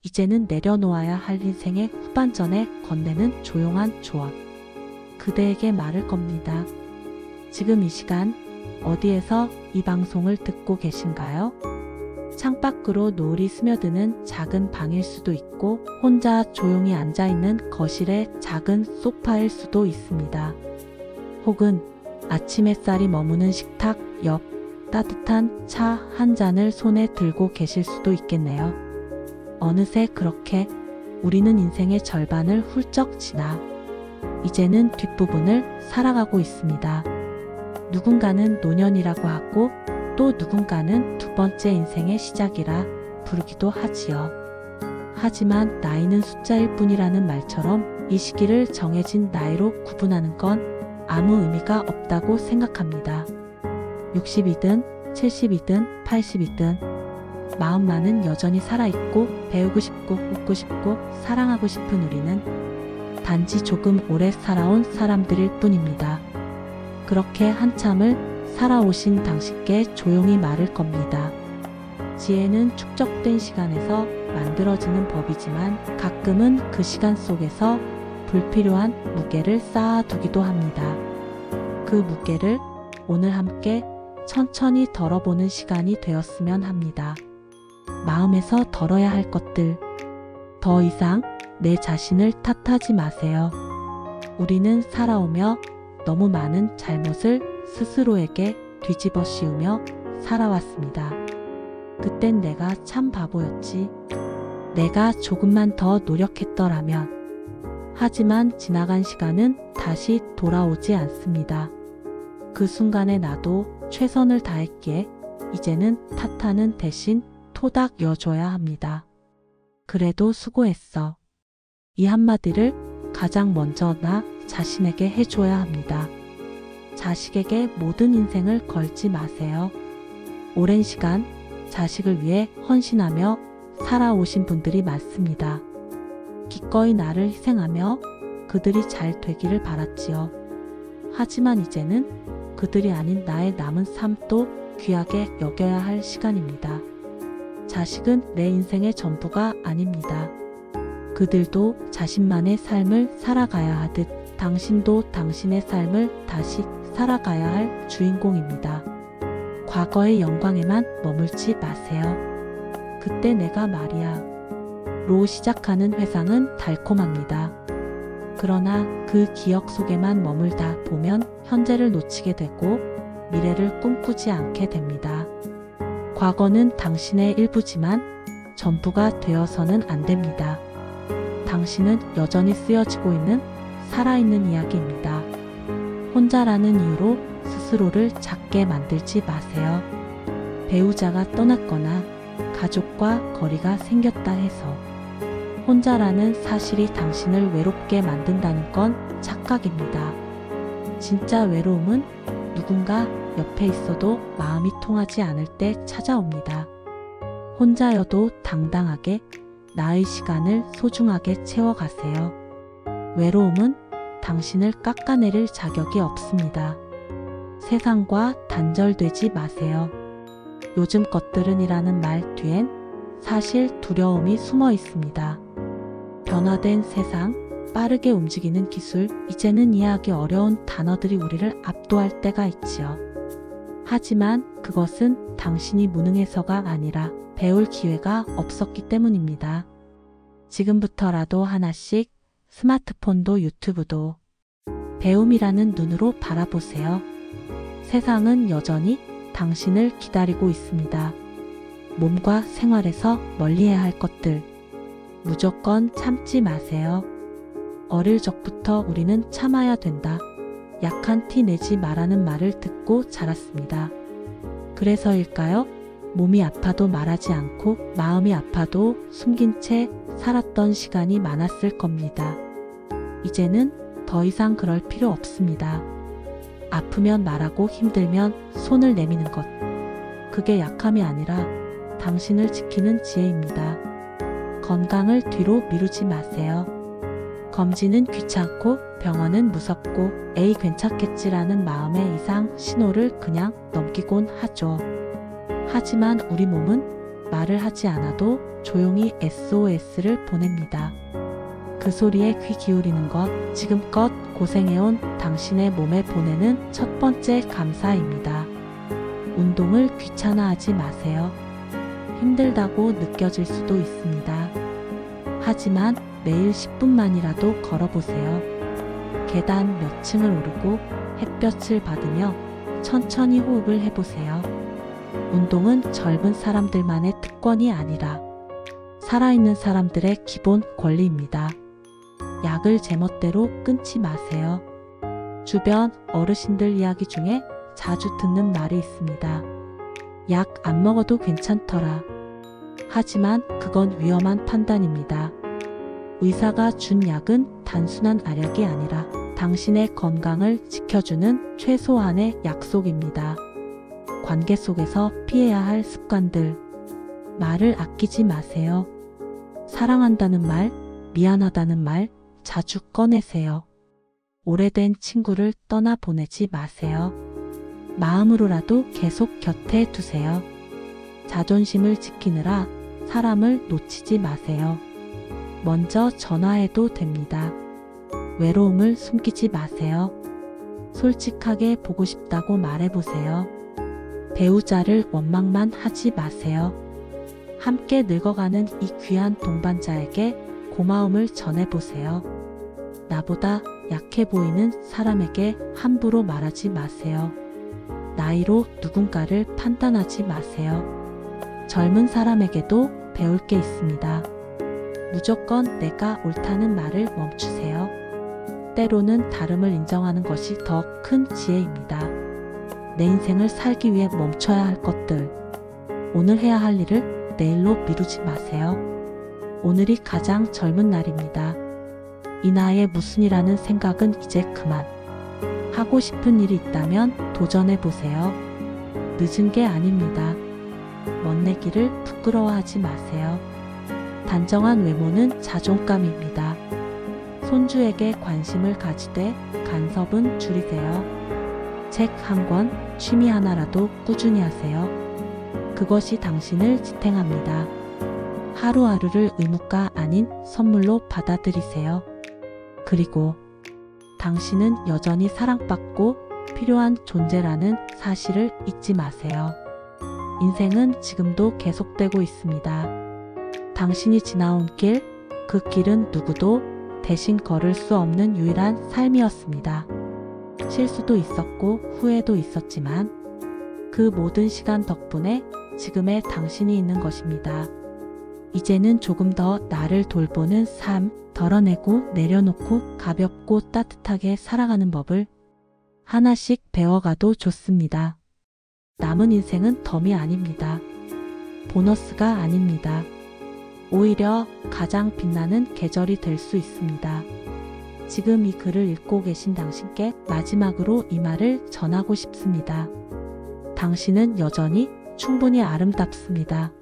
이제는 내려놓아야 할 인생의 후반전에 건네는 조용한 조언. 그대에게 말할 겁니다. 지금 이 시간 어디에서 이 방송을 듣고 계신가요? 창밖으로 노을이 스며드는 작은 방일 수도 있고 혼자 조용히 앉아있는 거실의 작은 소파일 수도 있습니다. 혹은 아침 햇살이 머무는 식탁 옆 따뜻한 차 한 잔을 손에 들고 계실 수도 있겠네요. 어느새 그렇게 우리는 인생의 절반을 훌쩍 지나 이제는 뒷부분을 살아가고 있습니다. 누군가는 노년이라고 하고 또 누군가는 두 번째 인생의 시작이라 부르기도 하지요. 하지만 나이는 숫자일 뿐이라는 말처럼 이 시기를 정해진 나이로 구분하는 건 아무 의미가 없다고 생각합니다. 60이든 70이든 80이든 마음만은 여전히 살아있고 배우고 싶고 웃고 싶고 사랑하고 싶은 우리는 단지 조금 오래 살아온 사람들일 뿐입니다. 그렇게 한참을 살아오신 당신께 조용히 말할 겁니다. 지혜는 축적된 시간에서 만들어지는 법이지만 가끔은 그 시간 속에서 불필요한 무게를 쌓아두기도 합니다. 그 무게를 오늘 함께 천천히 덜어보는 시간이 되었으면 합니다. 마음에서 덜어야 할 것들. 더 이상 내 자신을 탓하지 마세요. 우리는 살아오며 너무 많은 잘못을 스스로에게 뒤집어 씌우며 살아왔습니다. 그땐 내가 참 바보였지. 내가 조금만 더 노력했더라면. 하지만 지나간 시간은 다시 돌아오지 않습니다. 그 순간에 나도 최선을 다했기에 이제는 탓하는 대신 토닥여줘야 합니다. 그래도 수고했어. 이 한마디를 가장 먼저 나 자신에게 해줘야 합니다. 자식에게 모든 인생을 걸지 마세요. 오랜 시간 자식을 위해 헌신하며 살아오신 분들이 많습니다. 기꺼이 나를 희생하며 그들이 잘 되기를 바랐지요. 하지만 이제는 그들이 아닌 나의 남은 삶도 귀하게 여겨야 할 시간입니다. 자식은 내 인생의 전부가 아닙니다. 그들도 자신만의 삶을 살아가야 하듯 당신도 당신의 삶을 다시 살아가야 할 주인공입니다. 과거의 영광에만 머물지 마세요. 그때 내가 말이야. 로 시작하는 회상은 달콤합니다. 그러나 그 기억 속에만 머물다 보면 현재를 놓치게 되고 미래를 꿈꾸지 않게 됩니다. 과거는 당신의 일부지만 전부가 되어서는 안 됩니다. 당신은 여전히 쓰여지고 있는 살아있는 이야기입니다. 혼자라는 이유로 스스로를 작게 만들지 마세요. 배우자가 떠났거나 가족과 거리가 생겼다 해서 혼자라는 사실이 당신을 외롭게 만든다는 건 착각입니다. 진짜 외로움은 누군가 옆에 있어도 마음이 통하지 않을 때 찾아옵니다. 혼자여도 당당하게 나의 시간을 소중하게 채워가세요. 외로움은 당신을 깎아내릴 자격이 없습니다. 세상과 단절되지 마세요. 요즘 것들은 이라는 말 뒤엔 사실 두려움이 숨어 있습니다. 변화된 세상, 빠르게 움직이는 기술, 이제는 이해하기 어려운 단어들이 우리를 압도할 때가 있지요. 하지만 그것은 당신이 무능해서가 아니라 배울 기회가 없었기 때문입니다. 지금부터라도 하나씩 스마트폰도 유튜브도 배움이라는 눈으로 바라보세요. 세상은 여전히 당신을 기다리고 있습니다. 몸과 생활에서 멀리해야 할 것들 무조건 참지 마세요. 어릴 적부터 우리는 참아야 된다. 약한 티 내지 말라는 말을 듣고 자랐습니다. 그래서일까요? 몸이 아파도 말하지 않고 마음이 아파도 숨긴 채 살았던 시간이 많았을 겁니다. 이제는 더 이상 그럴 필요 없습니다. 아프면 말하고 힘들면 손을 내미는 것. 그게 약함이 아니라 당신을 지키는 지혜입니다. 건강을 뒤로 미루지 마세요. 검진은 귀찮고 병원은 무섭고 에이 괜찮겠지라는 마음의 이상 신호를 그냥 넘기곤 하죠. 하지만 우리 몸은 말을 하지 않아도 조용히 SOS를 보냅니다. 그 소리에 귀 기울이는 것, 지금껏 고생해온 당신의 몸에 보내는 첫 번째 감사입니다. 운동을 귀찮아하지 마세요. 힘들다고 느껴질 수도 있습니다. 하지만 매일 10분만이라도 걸어보세요. 계단 몇 층을 오르고 햇볕을 받으며 천천히 호흡을 해보세요. 운동은 젊은 사람들만의 특권이 아니라 살아있는 사람들의 기본 권리입니다. 약을 제멋대로 끊지 마세요. 주변 어르신들 이야기 중에 자주 듣는 말이 있습니다. 약 안 먹어도 괜찮더라. 하지만 그건 위험한 판단입니다. 의사가 준 약은 단순한 알약이 아니라 당신의 건강을 지켜주는 최소한의 약속입니다. 관계 속에서 피해야 할 습관들. 말을 아끼지 마세요. 사랑한다는 말, 미안하다는 말 자주 꺼내세요. 오래된 친구를 떠나보내지 마세요. 마음으로라도 계속 곁에 두세요. 자존심을 지키느라 사람을 놓치지 마세요. 먼저 전화해도 됩니다. 외로움을 숨기지 마세요. 솔직하게 보고 싶다고 말해보세요. 배우자를 원망만 하지 마세요. 함께 늙어가는 이 귀한 동반자에게 고마움을 전해보세요. 나보다 약해 보이는 사람에게 함부로 말하지 마세요. 나이로 누군가를 판단하지 마세요. 젊은 사람에게도 배울 게 있습니다. 무조건 내가 옳다는 말을 멈추세요. 때로는 다름을 인정하는 것이 더 큰 지혜입니다. 내 인생을 살기 위해 멈춰야 할 것들. 오늘 해야 할 일을 내일로 미루지 마세요. 오늘이 가장 젊은 날입니다. 이 나이에 무슨 일하는 생각은 이제 그만. 하고 싶은 일이 있다면 도전해보세요. 늦은 게 아닙니다. 먼 길을 부끄러워하지 마세요. 단정한 외모는 자존감입니다. 손주에게 관심을 가지되 간섭은 줄이세요. 책 한 권, 취미 하나라도 꾸준히 하세요. 그것이 당신을 지탱합니다. 하루하루를 의무가 아닌 선물로 받아들이세요. 그리고 당신은 여전히 사랑받고 필요한 존재라는 사실을 잊지 마세요. 인생은 지금도 계속되고 있습니다. 당신이 지나온 길, 그 길은 누구도 대신 걸을 수 없는 유일한 삶이었습니다. 실수도 있었고 후회도 있었지만 그 모든 시간 덕분에 지금의 당신이 있는 것입니다. 이제는 조금 더 나를 돌보는 삶, 덜어내고 내려놓고 가볍고 따뜻하게 살아가는 법을 하나씩 배워가도 좋습니다. 남은 인생은 덤이 아닙니다. 보너스가 아닙니다. 오히려 가장 빛나는 계절이 될 수 있습니다. 지금 이 글을 읽고 계신 당신께 마지막으로 이 말을 전하고 싶습니다. 당신은 여전히 충분히 아름답습니다.